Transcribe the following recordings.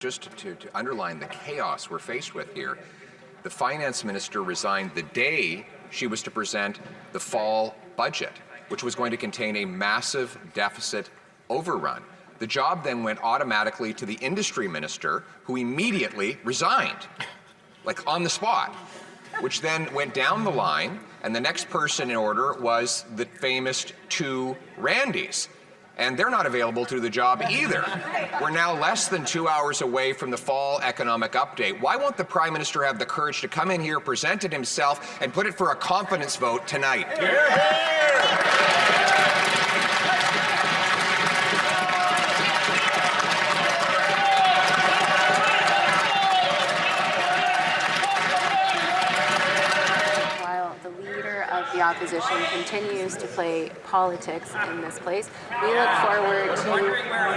Just to underline the chaos we're faced with here, the finance minister resigned the day she was to present the fall budget, which was going to contain a massive deficit overrun. The job then went automatically to the industry minister, who immediately resigned, like on the spot, which then went down the line, and the next person in order was the famous two Randys. And they're not available to do the job either. We're now less than 2 hours away from the fall economic update. Why won't the Prime Minister have the courage to come in here, present it himself, and put it for a confidence vote tonight? Hear, hear. The opposition continues to play politics in this place. We look forward to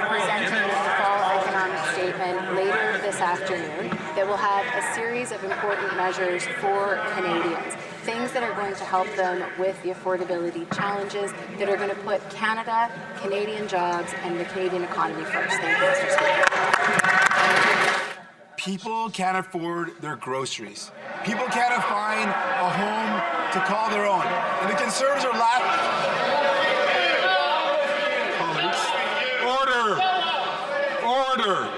presenting the fall economic statement later this afternoon that will have a series of important measures for Canadians, things that are going to help them with the affordability challenges, that are going to put Canada, Canadian jobs, and the Canadian economy first. Thank you, Mr. Speaker. People can't afford their groceries. People can't find a home to call their own. And the Conservatives are laughing. Order! Order!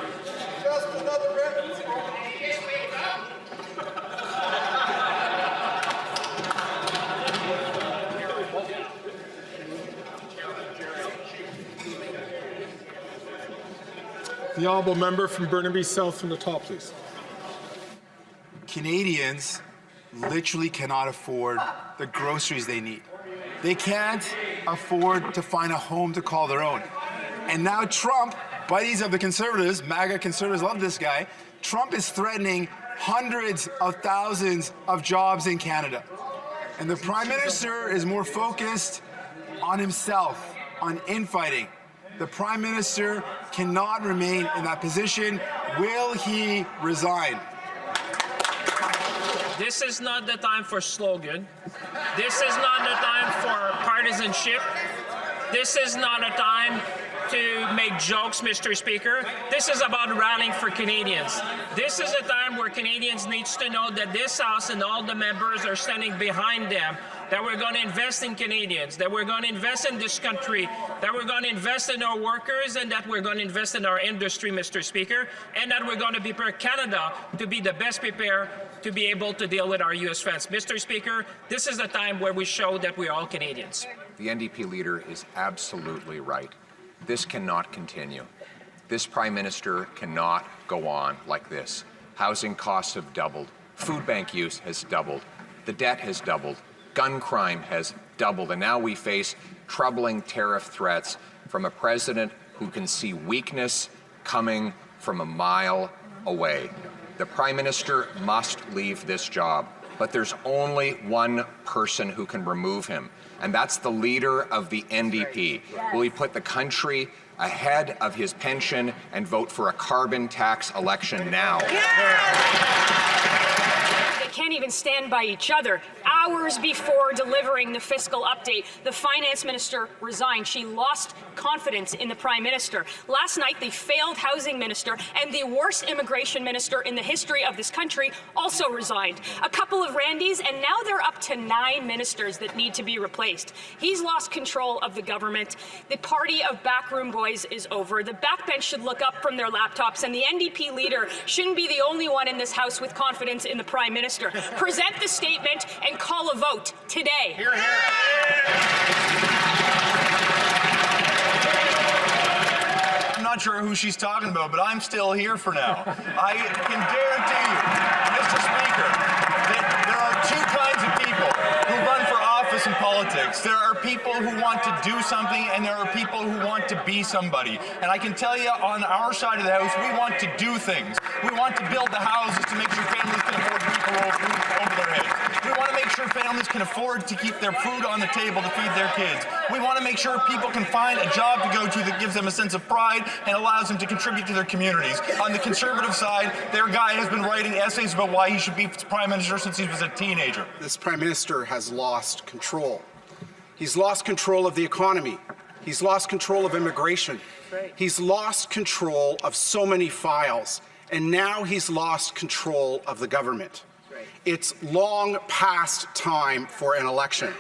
The honourable member from Burnaby South from the top, please. Canadians literally cannot afford the groceries they need. They can't afford to find a home to call their own. And now Trump, buddies of the Conservatives, MAGA Conservatives love this guy, Trump is threatening hundreds of thousands of jobs in Canada. And the Prime Minister is more focused on himself, on infighting. The Prime Minister cannot remain in that position. Will he resign? This is not the time for slogan. This is not the time for partisanship. This is not a time to make jokes, Mr. Speaker. This is about rallying for Canadians. This is a time where Canadians need to know that this House and all the members are standing behind them, that we're going to invest in Canadians, that we're going to invest in this country, that we're going to invest in our workers, and that we're going to invest in our industry, Mr. Speaker, and that we're going to prepare Canada to be the best prepared to be able to deal with our U.S. friends. Mr. Speaker, this is the time where we show that we are all Canadians. The NDP leader is absolutely right. This cannot continue. This Prime Minister cannot go on like this. Housing costs have doubled. Food bank use has doubled. The debt has doubled. Gun crime has doubled. And now we face troubling tariff threats from a president who can see weakness coming from a mile away. The Prime Minister must leave this job, but there's only one person who can remove him, and that's the leader of the NDP. Will he put the country ahead of his pension and vote for a carbon tax election now? They can't even stand by each other. Hours before delivering the fiscal update, the finance minister resigned. She lost confidence in the Prime Minister. Last night, the failed housing minister and the worst immigration minister in the history of this country also resigned. A couple of Randys, and now they're up to 9 ministers that need to be replaced. He's lost control of the government. The party of backroom boys is over. The backbench should look up from their laptops, and the NDP leader shouldn't be the only one in this House with confidence in the Prime Minister. Present the statement and call a vote today. Hear, hear. I'm not sure who she's talking about, but I'm still here for now. I can guarantee you, Mr. Speaker, that there are two kinds of people who run for office in politics. There are people who want to do something, and there are people who want to be somebody. And I can tell you, on our side of the House, we want to do things. We want to build the houses to make sure families can afford to keep a roof over their heads. We want to make sure families can afford to keep their food on the table to feed their kids. We want to make sure people can find a job to go to that gives them a sense of pride and allows them to contribute to their communities. On the Conservative side, their guy has been writing essays about why he should be Prime Minister since he was a teenager. This Prime Minister has lost control. He's lost control of the economy. He's lost control of immigration. He's lost control of so many files. and now he's lost control of the government. It's long past time for an election.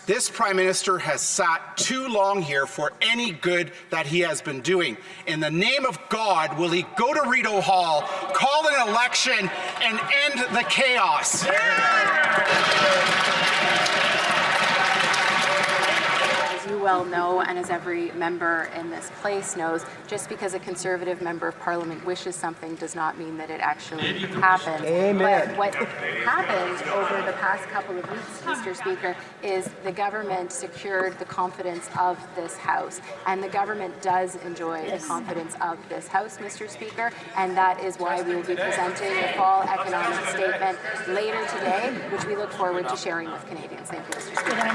This Prime Minister has sat too long here for any good that he has been doing. In the name of God, will he go to Rideau Hall, call an election, and end the chaos? As you well know, and as every member in this place knows, just because a Conservative member of Parliament wishes something does not mean that it actually happens. Amen. But what happened over the past couple of weeks, Mr. Speaker, is the government secured the confidence of this House. And the government does enjoy the confidence of this House, Mr. Speaker, and that is why we will be presenting the fall economic statement later today, which we look forward to sharing with Canadians. Thank you, Mr. Speaker.